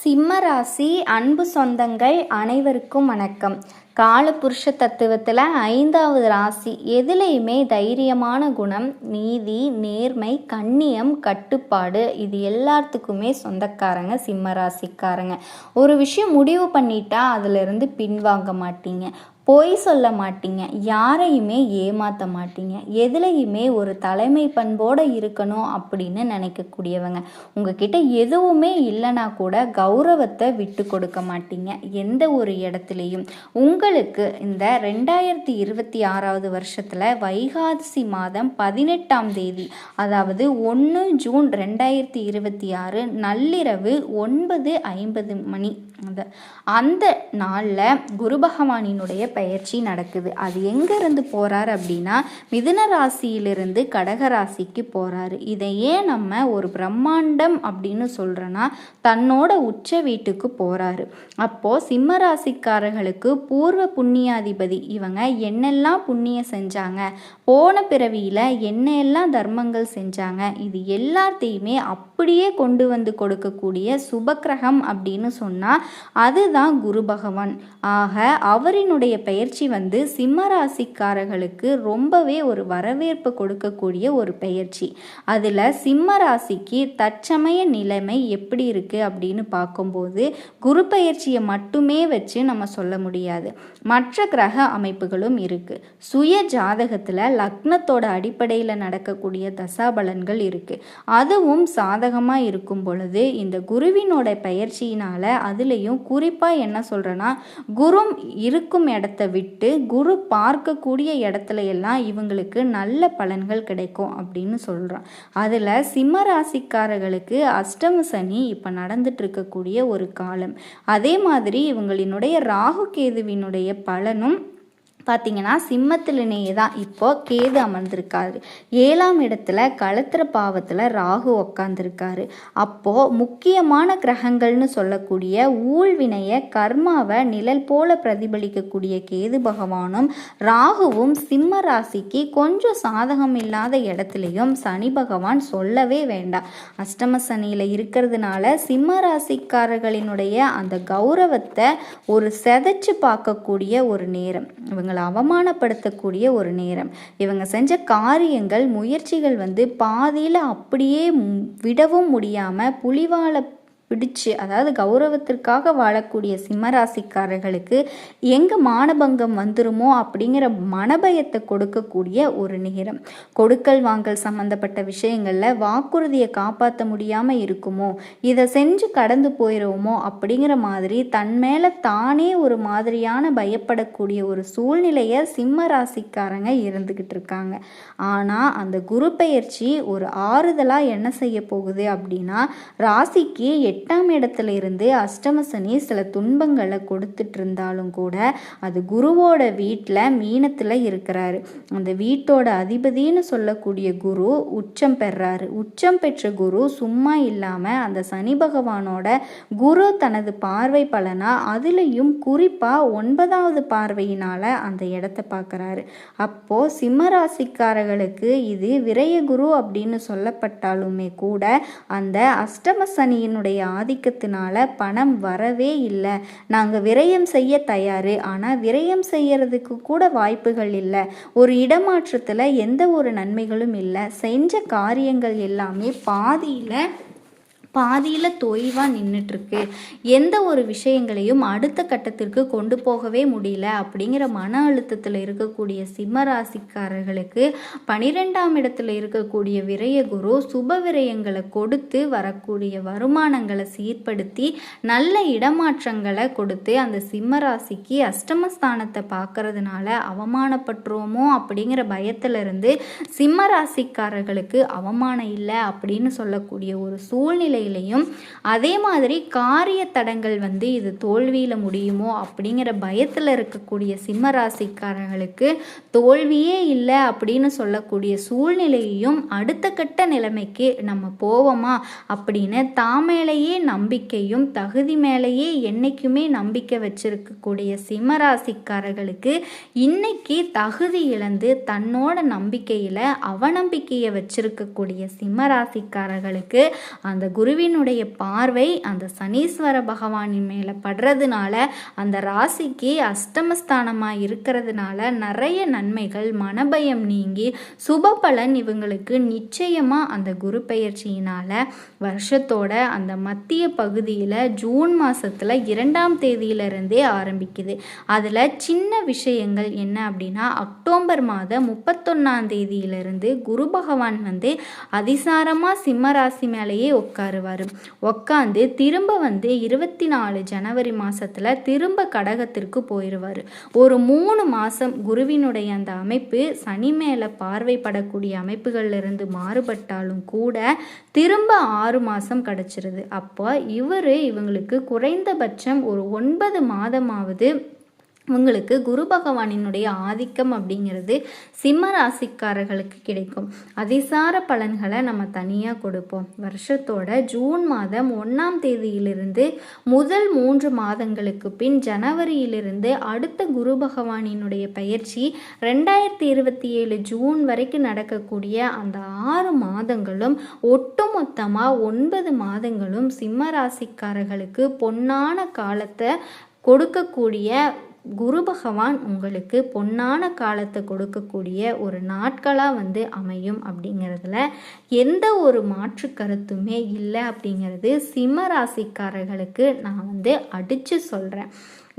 சிம்ம ராசி அன்பு சொந்தங்கள் அனைவருக்கும் வணக்கம். காலபுருஷ தத்துவத்தில் 5வது ராசி. எதுலேயுமே தைரியமான குணம், நீதி, நேர்மை, கண்ணியம், கட்டுப்பாடு இது எல்லாத்துக்குமே சொந்தக்காரங்க சிம்ம ராசிக்காரங்க. ஒரு விஷயம் முடிவு பண்ணிட்டா அதிலிருந்து பின்வாங்க மாட்டீங்க, பொய் சொல்ல மாட்டீங்க, யாரையுமே ஏமாற்ற மாட்டீங்க, எதுலையுமே ஒரு தலைமை பண்போடு இருக்கணும் அப்படின்னு நினைக்கக்கூடியவங்க. உங்ககிட்ட எதுவுமே இல்லைனா கூட கௌரவத்தை விட்டு கொடுக்க மாட்டீங்க எந்த ஒரு இடத்துலையும். உங்களுக்கு இந்த 2026வது வருஷத்தில் வைகாசி மாதம் 18ஆம் தேதி, அதாவது 1 ஜூன் 2026 நள்ளிரவு 9:50 மணி அந்த நாளில் குரு பகவானினுடைய பயிற்சி நடக்குது. அது எங்கேருந்து போகிறாரு அப்படின்னா மிதுன ராசியிலிருந்து கடக ராசிக்கு போகிறாரு. இதை ஏன் நம்ம ஒரு பிரம்மாண்டம் அப்படின்னு சொல்கிறோன்னா, தன்னோட உச்ச வீட்டுக்கு போகிறாரு. அப்போது சிம்ம ராசிக்காரர்களுக்கு பூர்வ புண்ணியாதிபதி இவங்க என்னெல்லாம் புண்ணியம் செஞ்சாங்க, போன பிறவியில் என்னெல்லாம் தர்மங்கள் செஞ்சாங்க, இது எல்லாத்தையுமே அப்படியே கொண்டு வந்து கொடுக்கக்கூடிய சுபக்கிரகம் அப்படின்னு சொன்னால் அதுதான் குரு பகவான். ஆக அவரினுடைய பயிற்சி சிம்ம ராசிக்காரர்களுக்கு ரொம்பவே ஒரு வரவேற்பு கொடுக்கக்கூடிய ஒரு பயிற்சி. அதில் சிம்ம ராசிக்கு தற்சமய நிலைமை எப்படி இருக்குது அப்படின்னு பார்க்கும்போது குரு பயிற்சியை மட்டுமே வச்சு நம்ம சொல்ல முடியாது. மற்ற கிரக அமைப்புகளும் இருக்குது. சுய ஜாதகத்தில் லக்னத்தோட அடிப்படையில் நடக்கக்கூடிய தசாபலன்கள் இருக்குது. அதுவும் சாதகமாக இருக்கும் பொழுது இந்த குருவினோட பயிற்சியினால் அதுலேயும் குறிப்பாக என்ன சொல்கிறேன்னா, குரு இருக்கும் இடத்த விட்டு குரு பார்க்கக்கூடிய இடத்துல எல்லாம் இவங்களுக்கு நல்ல பலன்கள் கிடைக்கும் அப்படின்னு சொல்கிறான். அதில் சிம்ம ராசிக்காரர்களுக்கு அஷ்டம சனி இப்போ நடந்துட்டு இருக்கக்கூடிய ஒரு காலம். அதே மாதிரி இவங்களினுடைய ராகு கேதுவினுடைய பலனும் பார்த்தீங்கன்னா சிம்மத்திலேயே தான் இப்போ கேது அமர்ந்திருக்காரு. 7ஆம் இடத்துல களத்திர பாவத்தில் ராகு உக்காந்துருக்காரு. அப்போது முக்கியமான கிரகங்கள்னு சொல்லக்கூடிய ஊழ்வினைய கர்மாவை நிழல் போல பிரதிபலிக்கக்கூடிய கேது பகவானும் ராகுவும் சிம்ம ராசிக்கு கொஞ்சம் சாதகம் இல்லாத இடத்துலையும் சனி பகவான் சொல்லவே வேண்டாம். அஷ்டம சனியில் இருக்கிறதுனால சிம்ம ராசிக்காரர்களினுடைய அந்த கௌரவத்தை ஒரு செதைச்சு பார்க்கக்கூடிய ஒரு நேரம், இவங்க அவமானப்படுத்தக்கூடிய ஒரு நேரம். இவங்க செஞ்ச காரியங்கள் முயற்சிகள் பாதியில் அப்படியே விடவும் முடியாமல் புலிவாலை பிடிச்சு, அதாவது கௌரவத்திற்காக வாழக்கூடிய சிம்மராசிக்காரர்களுக்கு எங்கே மானபங்கம் வந்துருமோ அப்படிங்கிற மனபயத்தை கொடுக்கக்கூடிய ஒரு நேரம். கொடுக்கல் வாங்கல் சம்பந்தப்பட்ட விஷயங்களில் வாக்குறுதியை காப்பாற்ற முடியாமல் இருக்குமோ, இதை செஞ்சு கடந்து போயிடுவோமோ அப்படிங்கிற மாதிரி தன் மேலே தானே ஒரு மாதிரியான பயப்படக்கூடிய ஒரு சூழ்நிலையை சிம்ம ராசிக்காரங்க இருந்துக்கிட்டு இருக்காங்க. ஆனால் அந்த குரு பெயர்ச்சி ஒரு ஆறுதலாக என்ன செய்ய போகுது அப்படின்னா, ராசிக்கு 8ஆம் இடத்துல இருந்து அஷ்டம சனி சில துன்பங்களை கொடுத்துட்டு இருந்தாலும் கூட அது குருவோட வீட்டில் மீனத்தில் இருக்கிறாரு. அந்த வீட்டோட அதிபதினு சொல்லக்கூடிய குரு உச்சம் பெறாரு. உச்சம் பெற்ற குரு சும்மா இல்லாமல் அந்த சனி பகவானோட குரு தனது பார்வை பலனா அதுலேயும் குறிப்பாக 9வது பார்வையினால் அந்த இடத்த பார்க்குறாரு. அப்போது சிம்மராசிக்காரர்களுக்கு இது விரய குரு அப்படின்னு சொல்லப்பட்டாலுமே கூட அந்த அஷ்டம சனியினுடைய ஆதிக்கத்தினால பணம் வரவே இல்லை. நாங்கள் விரயம் செய்ய தயார், ஆனால் விரயம் செய்யறதுக்கு கூட வாய்ப்புகள் இல்லை. ஒரு இடமாற்றத்தில் எந்த ஒரு நன்மைகளும் இல்லை. செஞ்ச காரியங்கள் எல்லாமே பாதியில் தொய்வாக நின்றுட்டுருக்கு. எந்த ஒரு விஷயங்களையும் அடுத்த கட்டத்திற்கு கொண்டு போகவே முடியல அப்படிங்கிற மன அழுத்தத்தில் இருக்கக்கூடிய சிம்ம ராசிக்காரர்களுக்கு 12ஆம் இடத்துல இருக்கக்கூடிய விரய குரு சுப விரயங்களை கொடுத்து வரக்கூடிய வருமானங்களை சீர்படுத்தி நல்ல இடமாற்றங்களை கொடுத்து அந்த சிம்ம ராசிக்கு அஷ்டமஸ்தானத்தை பார்க்கறதுனால அவமானப்பட்டுருவோமோ அப்படிங்கிற பயத்திலிருந்து சிம்ம ராசிக்காரர்களுக்கு அவமானம் இல்லை அப்படின்னு சொல்லக்கூடிய ஒரு சூழ்நிலை. அதே மாதிரி காரிய தடங்கள் இது தோல்வியில் முடியுமோ அப்படிங்கிற பயத்தில் இருக்கக்கூடிய சிம்ம ராசிக்காரர்களுக்கு தோல்வியே இல்லை அப்படின்னு சொல்லக்கூடிய சூழ்நிலையையும் அடுத்த கட்ட நிலைமைக்கு நம்ம போவோமா அப்படின்னு தாமேலேயே நம்பிக்கையும் தகுதி மேலேயே என்னைக்குமே நம்பிக்கை வச்சிருக்கக்கூடிய சிம்ம ராசிக்காரர்களுக்கு இன்னைக்கு தகுதி இழந்து தன்னோட நம்பிக்கையில் அவநம்பிக்கையை வச்சிருக்கக்கூடிய சிம்ம ராசிக்காரர்களுக்கு அந்த குரு குருவினுடைய பார்வை அந்த சனீஸ்வர பகவானின் மேலே படுறதுனால அந்த ராசிக்கு அஷ்டமஸ்தானமாக இருக்கிறதுனால நிறைய நன்மைகள், மனபயம் நீங்கி சுப பலன் இவங்களுக்கு நிச்சயமாக அந்த குரு பெயர்ச்சியினால் வருஷத்தோட அந்த மத்திய பகுதியில் ஜூன் மாதத்தில் 2ஆம் தேதியிலிருந்தே ஆரம்பிக்குது. அதில் சின்ன விஷயங்கள் என்ன அப்படின்னா, அக்டோபர் மாதம் 31ஆம் தேதியிலிருந்து குரு பகவான் வந்து அதிசாரமாக சிம்ம ராசி மேலேயே உட்காருவார். உட்காந்து திரும்ப வந்து 24 ஜனவரி மாதத்தில் திரும்ப கடகத்திற்கு போயிடுவார். ஒரு 3 மாதம் குருவினுடைய அந்த அமைப்பு சனி மேலே பார்வைப்படக்கூடிய அமைப்புகளிலிருந்து மாறுபட்டாலும் கூட திரும்ப 6 மாதம் கிடச்சிருது. அப்போ இவங்களுக்கு குறைந்தபட்சம் ஒரு 9 மாதமாவது உங்களுக்கு குரு பகவானினுடைய ஆதிக்கம் அப்படிங்கிறது சிம்ம ராசிக்காரர்களுக்கு கிடைக்கும். அதிசார பலன்களை நம்ம தனியாக கொடுப்போம். வருஷத்தோட ஜூன் மாதம் 1ஆம் தேதியிலிருந்து முதல் 3 மாதங்களுக்கு பின் ஜனவரியிலிருந்து அடுத்த குரு பகவானினுடைய பயிற்சி 2027 ஜூன் வரைக்கும் நடக்கக்கூடிய அந்த 6 மாதங்களும் ஒட்டுமொத்தமாக 9 மாதங்களும் சிம்ம ராசிக்காரர்களுக்கு பொன்னான காலத்தை கொடுக்கக்கூடிய குரு பகவான் உங்களுக்கு பொன்னான காலத்தை கொடுக்கக்கூடிய ஒரு நாட்களாக வந்து அமையும் அப்படிங்கிறதுல எந்த ஒரு மாற்று கருத்துமே இல்லை அப்படிங்கிறது சிம்ம ராசிக்காரர்களுக்கு நான் வந்து அடித்து சொல்கிறேன்.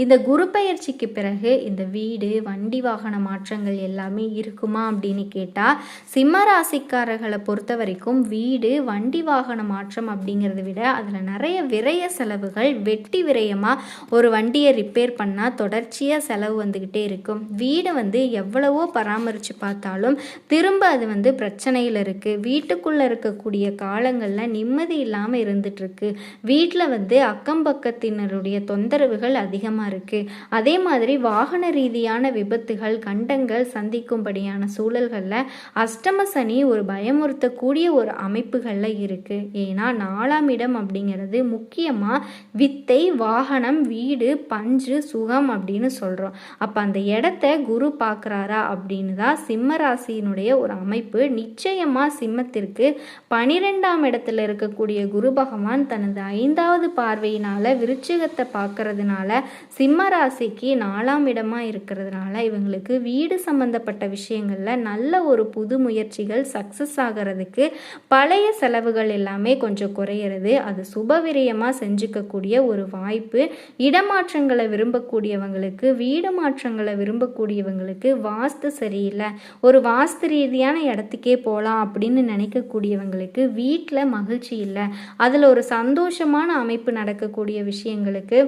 இந்த குரு பெயர்ச்சிக்கு பிறகு இந்த வீடு, வண்டி, வாகன மாற்றங்கள் எல்லாமே இருக்குமா அப்படின்னு கேட்டால், சிம்ம ராசிக்காரர்களை பொறுத்த வரைக்கும் வீடு, வண்டி, வாகன மாற்றம் அப்படிங்கிறத விட அதில் நிறைய விரய செலவுகள், வெட்டி விரயமாக ஒரு வண்டியை ரிப்பேர் பண்ணால் தொடர்ச்சியாக செலவு வந்துக்கிட்டே இருக்கும். வீடை வந்து எவ்வளவோ பராமரித்து பார்த்தாலும் திரும்ப அது வந்து பிரச்சனையில் இருக்குது. வீட்டுக்குள்ளே இருக்கக்கூடிய காலங்களில் நிம்மதி இல்லாமல் இருந்துகிட்ருக்கு. வீட்டில் வந்து அக்கம் பக்கத்தினருடைய தொந்தரவுகள் அதிகமாக இருக்கு. அதே மாதிரி வாகன ரீதியான விபத்துகள், கண்டங்கள் சந்திக்கும்படியான சூழல்களில் அஷ்டம சனி ஒரு பயமுறுத்தக்கூடிய ஒரு அமைப்புகளில் இருக்கு. ஏன்னா 4ஆம் இடம் அப்படிங்கிறது முக்கியமாக வித்தை, வாகனம், வீடு, பஞ்சு, சுகம் அப்படின்னு சொல்கிறோம். அப்போ அந்த இடத்த குரு பார்க்குறாரா அப்படின்னு தான் சிம்ம ராசியினுடைய ஒரு அமைப்பு. நிச்சயமாக சிம்மத்திற்கு 12ஆம் இடத்துல இருக்கக்கூடிய குரு பகவான் தனது 5வது பார்வையினால் விருச்சிகத்தை பார்க்கறதுனால சிம்ம ராசிக்கு 4ஆம் இடமா இருக்கிறதுனால இவங்களுக்கு வீடு சம்பந்தப்பட்ட விஷயங்கள்ல நல்ல ஒரு புது முயற்சிகள் சக்சஸ் ஆகிறதுக்கு பழைய செலவுகள் எல்லாமே கொஞ்சம் குறையிறது. அது சுபவிரயமா செஞ்சுக்கக்கூடிய ஒரு வாய்ப்பு. இடமாற்றங்களை விரும்பக்கூடியவங்களுக்கு, வீடு மாற்றங்களை விரும்பக்கூடியவங்களுக்கு, வாஸ்து சரியில்லை, ஒரு வாஸ்து ரீதியான இடத்துக்கே போகலாம் அப்படின்னு நினைக்கக்கூடியவங்களுக்கு, வீட்டில் மகிழ்ச்சி இல்லை, அதில் ஒரு சந்தோஷமான அமைப்பு நடக்கக்கூடிய விஷயங்களுக்கு,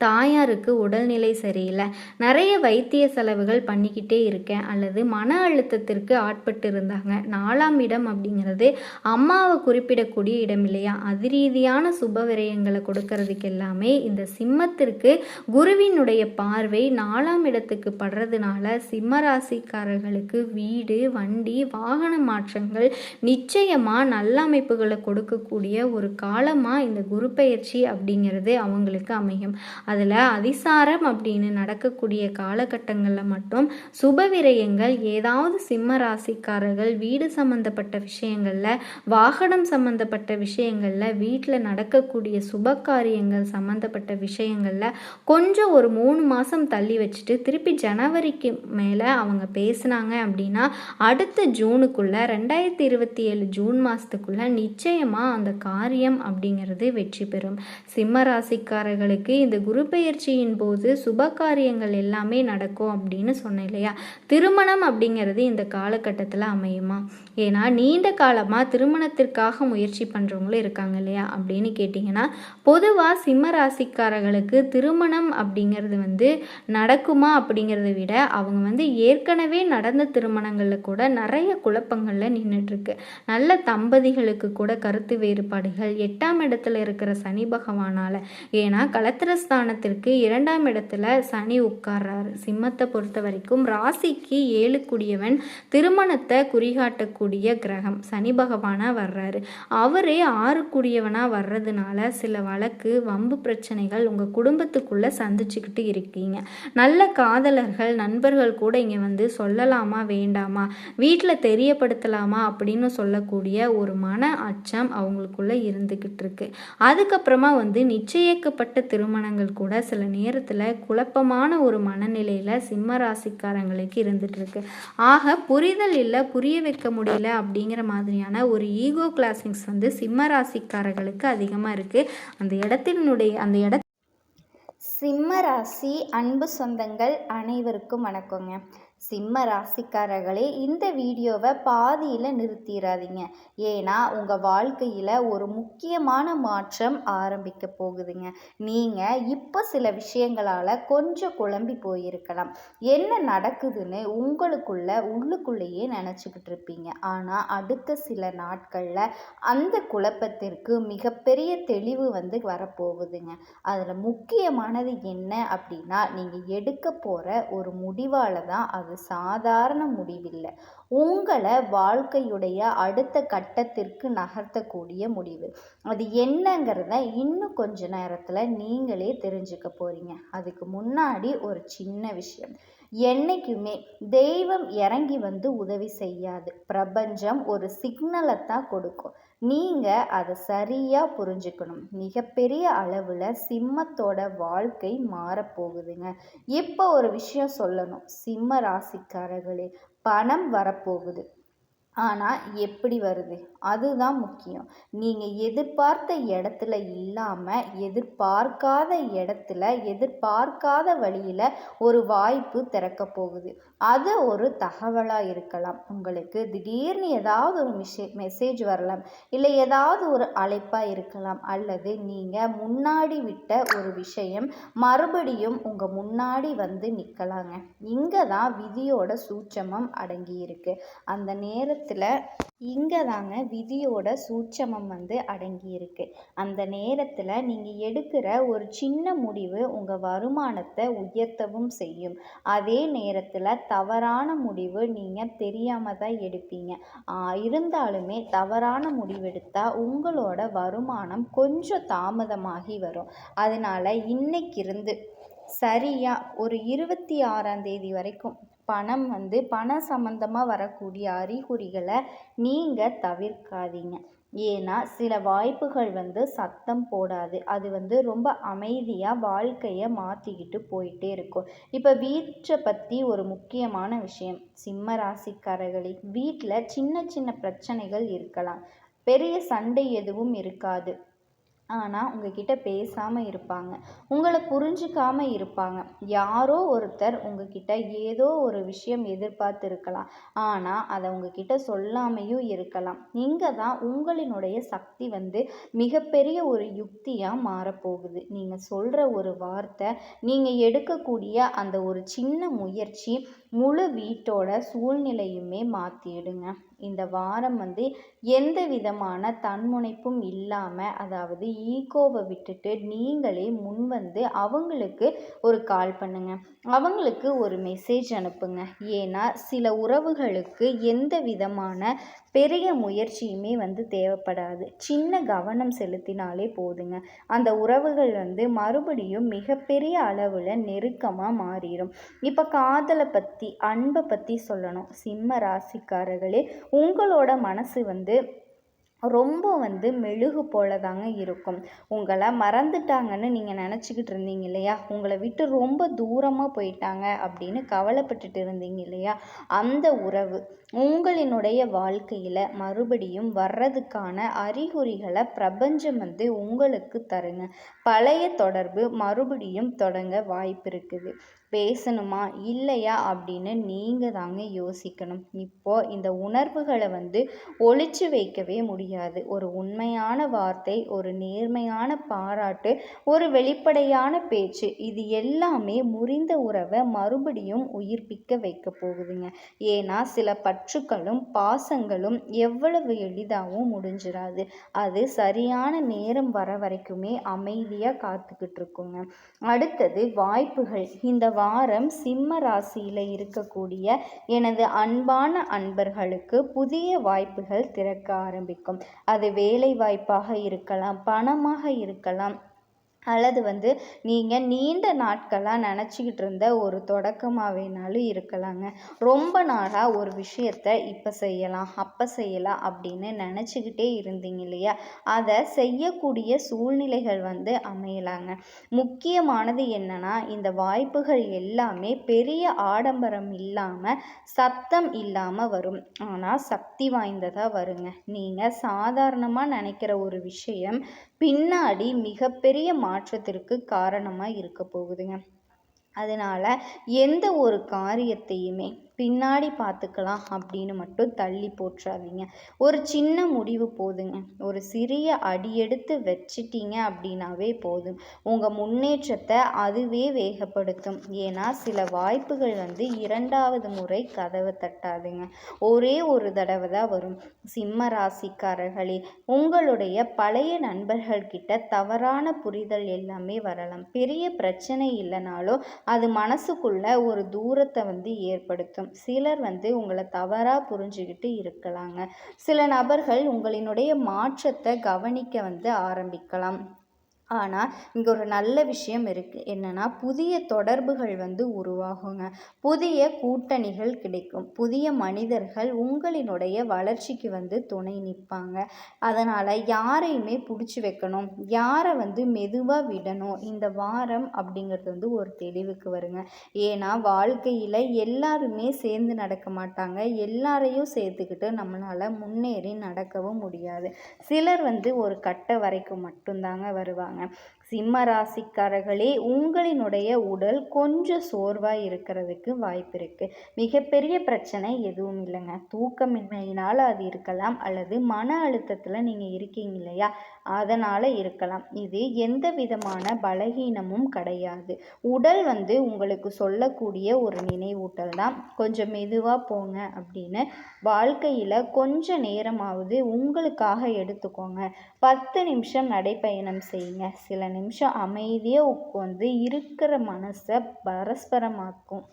தாயாருக்கு உடல்நிலை சரியில்லை, நிறைய வைத்திய செலவுகள் பண்ணிக்கிட்டே இருக்கேன், அல்லது மன அழுத்தத்திற்கு ஆட்பட்டு இருந்தாங்க. 4ஆம் இடம் அப்படிங்கிறது அம்மாவை குறிப்பிடக்கூடிய இடம் இல்லையா? அது ரீதியான சுப விரயங்களை கொடுக்கறதுக்கு எல்லாமே இந்த சிம்மத்திற்கு குருவினுடைய பார்வை 4ஆம் இடத்துக்கு படுறதுனால சிம்ம ராசிக்காரர்களுக்கு வீடு, வண்டி, வாகன மாற்றங்கள் நிச்சயமாக நல்ல அமைப்புகளை கொடுக்கக்கூடிய ஒரு காலமாக இந்த குரு பெயர்ச்சி அப்படிங்கிறது அவங்களுக்கு அமையும். அதில் அதிசாரம் அப்படின்னு நடக்கக்கூடிய காலகட்டங்களில் மட்டும் சுப விரயங்கள் ஏதாவது சிம்ம ராசிக்காரர்கள் வீடு சம்பந்தப்பட்ட விஷயங்களில், வாகனம் சம்பந்தப்பட்ட விஷயங்களில், வீட்டில் நடக்கக்கூடிய சுப காரியங்கள் சம்பந்தப்பட்ட விஷயங்களில் கொஞ்சம் ஒரு 3 மாதம் தள்ளி வச்சுட்டு திருப்பி ஜனவரிக்கு மேலே அவங்க பேசுனாங்க அப்படின்னா அடுத்த ஜூனுக்குள்ளே 2027 ஜூன் மாதத்துக்குள்ளே நிச்சயமாக அந்த காரியம் அப்படிங்கிறது வெற்றி பெறும். சிம்ம ராசிக்காரர்களுக்கு இந்த குரு பெயர்ச்சியின் போது சுப காரியங்கள் எல்லாமே நடக்கும் அப்படின்னு சொன்னேன் இல்லையா? திருமணம் அப்படிங்கிறது இந்த காலகட்டத்தில் அமையுமா? ஏன்னா நீண்ட காலமாக திருமணத்திற்காக முயற்சி பண்ணுறவங்களும் இருக்காங்க இல்லையா அப்படின்னு கேட்டிங்கன்னா, பொதுவாக சிம்ம ராசிக்காரர்களுக்கு திருமணம் அப்படிங்கிறது வந்து நடக்குமா அப்படிங்கிறத விட அவங்க வந்து ஏற்கனவே நடந்த திருமணங்களில் கூட நிறைய குழப்பங்களில் நின்றுட்டுருக்கு. நல்ல தம்பதிகளுக்கு கூட கருத்து வேறுபாடுகள் 8ஆம் இடத்துல இருக்கிற சனி பகவானால், ஏன்னா கலத்திரஸ்தான சுகஸ்தானத்திற்கு 2ஆம் இடத்துல சனி உட்கார்றாரு. சிம்மத்தை பொறுத்த வரைக்கும் ராசிக்கு 7 திருமணத்தை குறிகாட்டக்கூடிய கிரகம் சனி பகவானாக வர்றாரு. அவரே 6 வர்றதுனால சில வழக்கு வம்பு பிரச்சனைகள் உங்கள் குடும்பத்துக்குள்ளே சந்திச்சுக்கிட்டு இருக்கீங்க. நல்ல காதலர்கள் நண்பர்கள் கூட இங்கே வந்து சொல்லலாமா வேண்டாமா, வீட்டில் தெரியப்படுத்தலாமா அப்படின்னு சொல்லக்கூடிய ஒரு மன அச்சம் அவங்களுக்குள்ள இருந்துக்கிட்டு இருக்கு. அதுக்கப்புறமா வந்து நிச்சயிக்கப்பட்ட திருமணங்கள் கூட சில நேரத்தில் குழப்பமான ஒரு மனநிலையில் சிம்ம ராசிக்காரங்களுக்கு இருந்துட்டு இருக்கு. ஆக புரிதல் இல்லை, புரிய வைக்க முடியல அப்படிங்கிற மாதிரியான ஒரு ஈகோ கிளாசிங்ஸ் வந்து சிம்ம ராசிக்காரர்களுக்கு அதிகமாக இருக்குது. அந்த இட சிம்ம ராசி அன்பு சொந்தங்கள் அனைவருக்கும் வணக்கங்க. சிம்ம ராசிக்காரர்களே, இந்த வீடியோவை பாதியில் நிறுத்திடாதீங்க. ஏன்னா உங்கள் வாழ்க்கையில் ஒரு முக்கியமான மாற்றம் ஆரம்பிக்க போகுதுங்க. நீங்கள் இப்போ சில விஷயங்களால் கொஞ்சம் குழம்பி போயிருக்கலாம். என்ன நடக்குதுன்னு உள்ளுக்குள்ளேயே நினச்சிக்கிட்டு இருப்பீங்க. ஆனால் அடுத்த சில நாட்களில் அந்த குழப்பத்திற்கு மிகப்பெரிய தெளிவு வந்து வரப்போகுதுங்க. அதில் முக்கியமானது என்ன அப்படின்னா, நீங்கள் எடுக்க போகிற ஒரு முடிவால் தான் அது சாதாரண முடிவில்லை, உங்களை வாழ்க்கையுடைய அடுத்த கட்டத்திற்கு நகர்த்தக்கூடிய முடிவு. அது என்னங்கிறத இன்னும் கொஞ்ச நேரத்தில் நீங்களே தெரிஞ்சுக்க போறீங்க. அதுக்கு முன்னாடி ஒரு சின்ன விஷயம். என்னைக்குமே தெய்வம் இறங்கி வந்து உதவி செய்யாது. பிரபஞ்சம் ஒரு சிக்னலை தான் கொடுக்கும். நீங்கள் அதை சரியாக புரிஞ்சுக்கணும். மிகப்பெரிய அளவில் சிம்மத்தோட வாழ்க்கை மாறப்போகுதுங்க. இப்போ ஒரு விஷயம் சொல்லணும். சிம்ம ராசிக்காரர்களே, பணம் வரப்போகுது. ஆனால் எப்படி வருது அதுதான் முக்கியம். நீங்கள் எதிர்பார்த்த இடத்துல இல்லாமல் எதிர்பார்க்காத இடத்துல எதிர்பார்க்காத வழியில் ஒரு வாய்ப்பு திறக்க போகுது. அது ஒரு தகவலாக இருக்கலாம். உங்களுக்கு திடீர்னு ஏதாவது ஒரு மெசேஜ் வரலாம், இல்லை ஏதாவது ஒரு அழைப்பாக இருக்கலாம், அல்லது நீங்கள் முன்னாடி விட்ட ஒரு விஷயம் மறுபடியும் உங்கள் முன்னாடி வந்து நிற்கலாங்க. இங்கே தான் விதியோட சூட்சமம் அடங்கி இருக்கு. அந்த நேரத்தில் இங்கே தாங்க விதியோட சூட்சமம் வந்து அடங்கியிருக்கு. அந்த நேரத்தில் நீங்கள் எடுக்கிற ஒரு சின்ன முடிவு உங்கள் வருமானத்தை உயர்த்தவும் செய்யும். அதே நேரத்தில் தவறான முடிவு நீங்கள் தெரியாமல் தான் எடுப்பீங்க. இருந்தாலுமே தவறான முடிவெடுத்தால் உங்களோட வருமானம் கொஞ்சம் தாமதமாகி வரும். அதனால் இன்னைக்கிருந்து சரியாக ஒரு 26ஆம் தேதி வரைக்கும் பண சம்பந்தமாக வரக்கூடிய அறிகுறிகளை நீங்கள் தவிர்க்காதீங்க. ஏன்னா சில வாய்ப்புகள் வந்து சத்தம் போடாது. அது வந்து ரொம்ப அமைதியாக வாழ்க்கையை மாற்றிக்கிட்டு போயிட்டே இருக்கும். இப்போ வீட்டை பற்றி ஒரு முக்கியமான விஷயம். சிம்ம ராசிக்காரர்களே, வீட்டில் சின்ன சின்ன பிரச்சனைகள் இருக்கலாம். பெரிய சண்டை எதுவும் இருக்காது. ஆனால் உங்ககிட்ட பேசாமல் இருப்பாங்க, உங்களை புரிஞ்சிக்காமல் இருப்பாங்க. யாரோ ஒருத்தர் உங்ககிட்ட ஏதோ ஒரு விஷயம் எதிர்பார்த்து இருக்கலாம், ஆனால் அதை உங்ககிட்ட சொல்லாமையும் இருக்கலாம். இங்கே தான் உங்களினுடைய சக்தி வந்து மிகப்பெரிய ஒரு யுக்தியாக மாறப்போகுது. நீங்கள் சொல்கிற ஒரு வார்த்தை, நீங்கள் எடுக்கக்கூடிய அந்த ஒரு சின்ன முயற்சி முழு வீட்டோட சூழ்நிலையுமே மாற்றிடுங்க. இந்த வாரம் வந்து எந்த விதமான தன்முனைப்பும் இல்லாமல், அதாவது ஈகோவை விட்டுட்டு நீங்களே முன் வந்து அவங்களுக்கு ஒரு கால் பண்ணுங்க, அவங்களுக்கு ஒரு மெசேஜ் அனுப்புங்க. ஏன்னா சில உறவுகளுக்கு எந்த விதமான பெரிய முயற்சியுமே வந்து தேவைப்படாது. சின்ன கவனம் செலுத்தினாலே போதுங்க. அந்த உறவுகள் வந்து மறுபடியும் மிகப்பெரிய அளவில் நெருக்கமாக மாறிடும். இப்போ காதலை பற்றி அன்பை பற்றி சொல்லணும். சிம்ம ராசிக்காரர்களே, உங்களோட மனசு வந்து ரொம்ப வந்து மெழுகு போல தாங்க இருக்கும். உங்களை மறந்துட்டாங்கன்னு நீங்கள் நினச்சிக்கிட்டு இருந்தீங்க இல்லையா, உங்களை விட்டு ரொம்ப தூரமாக போயிட்டாங்க அப்படின்னு கவலைப்பட்டுட்டு இருந்தீங்க இல்லையா, அந்த உறவு உங்களினுடைய வாழ்க்கையில் மறுபடியும் வர்றதுக்கான அறிகுறிகளை பிரபஞ்சம் வந்து உங்களுக்கு தருங்க. பழைய தொடர்பு மறுபடியும் தொடங்க வாய்ப்பு இருக்குது. பேசணுமா இல்லையா அப்படின்னு நீங்கள் தாங்க யோசிக்கணும். இப்போது இந்த உணர்வுகளை ஒளிச்சு வைக்கவே முடியாது. ஒரு உண்மையான வார்த்தை, ஒரு நேர்மையான பாராட்டு, ஒரு வெளிப்படையான பேச்சு, இது எல்லாமே முறிந்த உறவை மறுபடியும் உயிர்ப்பிக்க வைக்க போகுதுங்க. ஏன்னா சில பற்றுக்களும் பாசங்களும் எவ்வளவு எளிதாகவும் முடிஞ்சிடாது. அது சரியான நேரம் வர வரைக்குமே அமைதியாக காத்துக்கிட்டு இருக்குங்க. அடுத்தது வாய்ப்புகள். இந்த வாரம் சிம்ம ராசியில் இருக்கக்கூடிய எனது அன்பான அன்பர்களுக்கு புதிய வாய்ப்புகள் திறக்க ஆரம்பிக்கும். அது வேலை வாய்ப்பாக இருக்கலாம், பணமாக இருக்கலாம், அல்லது நீங்கள் நீண்ட நாட்களாக நினச்சிக்கிட்டு இருந்த ஒரு தொடக்கமாக வேணாலும் இருக்கலாங்க. ரொம்ப நாளாக ஒரு விஷயத்தை இப்போ செய்யலாம் அப்போ செய்யலாம் அப்படின்னு நினச்சிக்கிட்டே இருந்தீங்க இல்லையா, அதை செய்யக்கூடிய சூழ்நிலைகள் அமையலாங்க. முக்கியமானது என்னன்னா, இந்த வாய்ப்புகள் எல்லாமே பெரிய ஆடம்பரம் இல்லாமல் சத்தம் இல்லாமல் வரும். ஆனால் சக்தி வாய்ந்ததாக வருங்க. நீங்கள் சாதாரணமாக நினைக்கிற ஒரு விஷயம் பின்னாடி மிகப்பெரிய மாற்றத்திற்கு காரணமாக இருக்க போகுதுங்க. அதனால் எந்த ஒரு காரியத்தையுமே பின்னாடி பார்த்துக்கலாம் அப்படின்னு மட்டும் தள்ளி போட்டுறாதீங்க. ஒரு சின்ன முடிவு போதுங்க. ஒரு சிறிய அடி எடுத்து வச்சிட்டீங்க அப்படின்னாவே போதும். உங்கள் முன்னேற்றத்தை அதுவே வேகப்படுத்தும். ஏன்னா சில வாய்ப்புகள் இரண்டாவது முறை கதவை தட்டாதுங்க, ஒரே ஒரு தடவை தான் வரும். சிம்ம ராசிக்காரர்களே, உங்களுடைய பழைய நண்பர்கள்கிட்ட தவறான புரிதல் எல்லாமே வரலாம். பெரிய பிரச்சனை இல்லைனாலும் அது மனசுக்குள்ள ஒரு தூரத்தை ஏற்படுத்தும். சிலர் உங்களை தவறாக புரிஞ்சுக்கிட்டு இருக்கலாங்க. சில நபர்கள் உங்களினுடைய மாற்றத்தை கவனிக்க ஆரம்பிக்கலாம். ஆனால் இங்கே ஒரு நல்ல விஷயம் இருக்குது. என்னென்னா, புதிய தொடர்புகள் உருவாகுங்க. புதிய கூட்டணிகள் கிடைக்கும். புதிய மனிதர்கள் உங்களினுடைய வளர்ச்சிக்கு துணை நிற்பாங்க. அதனால் யாரையுமே பிடிச்சி வைக்கணும், யாரை மெதுவாக விடணும், இந்த வாரம் அப்படிங்கிறது ஒரு தெளிவுக்கு வருங்க. ஏன்னா வாழ்க்கையில் எல்லாருமே சேர்ந்து நடக்க மாட்டாங்க. எல்லாரையும் சேர்த்துக்கிட்டு நம்மளால் முன்னேறி நடக்கவும் முடியாது. சிலர் ஒரு கட்ட வரைக்கும் மட்டும்தாங்க வருவாங்க. சிம்ம ராசிக்காரர்களே, உங்களினுடைய உடல் கொஞ்சம் சோர்வாக இருக்கிறதுக்கு வாய்ப்பு இருக்குது. மிகப்பெரிய பிரச்சனை எதுவும் இல்லைங்க. தூக்கமின்மையினால் அது இருக்கலாம், அல்லது மன அழுத்தத்தில் நீங்கள் இருக்கீங்க இல்லையா, அதனால் இருக்கலாம். இது எந்த விதமான பலகீனமும் கிடையாது. உடல் உங்களுக்கு சொல்லக்கூடிய ஒரு நினைவூட்டல் தான். கொஞ்சம் மெதுவாக போங்க அப்படின்னு. வாழ்க்கையில் கொஞ்சம் நேரமாவது உங்களுக்காக எடுத்துக்கோங்க. 10 நிமிஷம் நடைப்பயணம் செய்யுங்க. சில நிமிஷம் அமைதியாக உட்காந்து இருக்கிற மனசை பரஸ்பரமாக்கும்.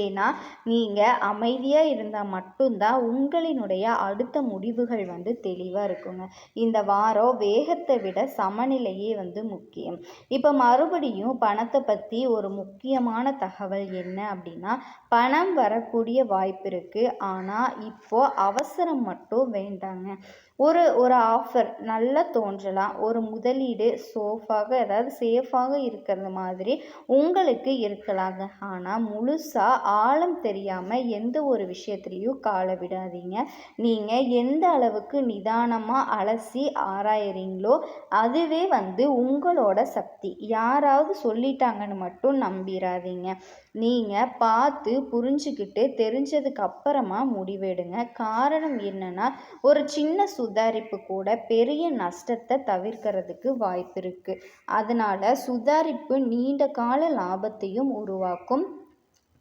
ஏன்னா நீங்கள் அமைதியாக இருந்தால் மட்டும்தான் உங்களினுடைய அடுத்த முடிவுகள் தெளிவாக இருக்குங்க. இந்த வாரம் வேகத்தை விட சமநிலையே முக்கியம். இப்போ மறுபடியும் பணத்தை பற்றி ஒரு முக்கியமான தகவல் என்ன அப்படின்னா, பணம் வரக்கூடிய வாய்ப்பு இருக்குது. ஆனால் இப்போது அவசரம் மட்டும் வேண்டாங்க. ஒரு ஆஃபர் நல்லா தோன்றலாம். ஒரு முதலீடு சேஃபாக இருக்கிறது மாதிரி உங்களுக்கு இருக்கலாங்க. ஆனால் முழுசாக ஆழம் தெரியாமல் எந்த ஒரு விஷயத்துலையும் காலை விடாதீங்க. நீங்கள் எந்த அளவுக்கு நிதானமாக அலசி ஆராயிறீங்களோ அதுவே உங்களோட சக்தி. யாராவது சொல்லிட்டாங்கன்னு மட்டும் நம்பிடாதீங்க. நீங்கள் பார்த்து புரிஞ்சுக்கிட்டு தெரிஞ்சதுக்கு அப்புறமா முடிவெடுங்க. காரணம் என்னன்னா, ஒரு சின்ன சுதாரிப்பு கூட பெரிய நஷ்டத்தை தவிர்க்கிறதுக்கு வாய்ப்பு இருக்குது. அதனால் சுதாரிப்பு நீண்ட கால லாபத்தையும் உருவாக்கும்.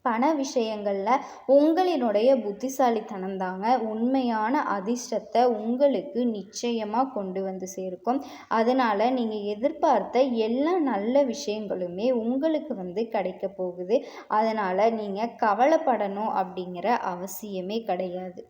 பண விஷயங்களில் உங்களினுடைய புத்திசாலித்தனம் தாங்க உண்மையான அதிர்ஷ்டத்தை உங்களுக்கு நிச்சயமாக கொண்டு சேர்க்கும். அதனால் நீங்கள் எதிர்பார்த்த எல்லா நல்ல விஷயங்களுமே உங்களுக்கு கிடைக்க போகுது. அதனால் நீங்கள் கவலைப்படணும் அப்படிங்கிற அவசியமே கிடையாது.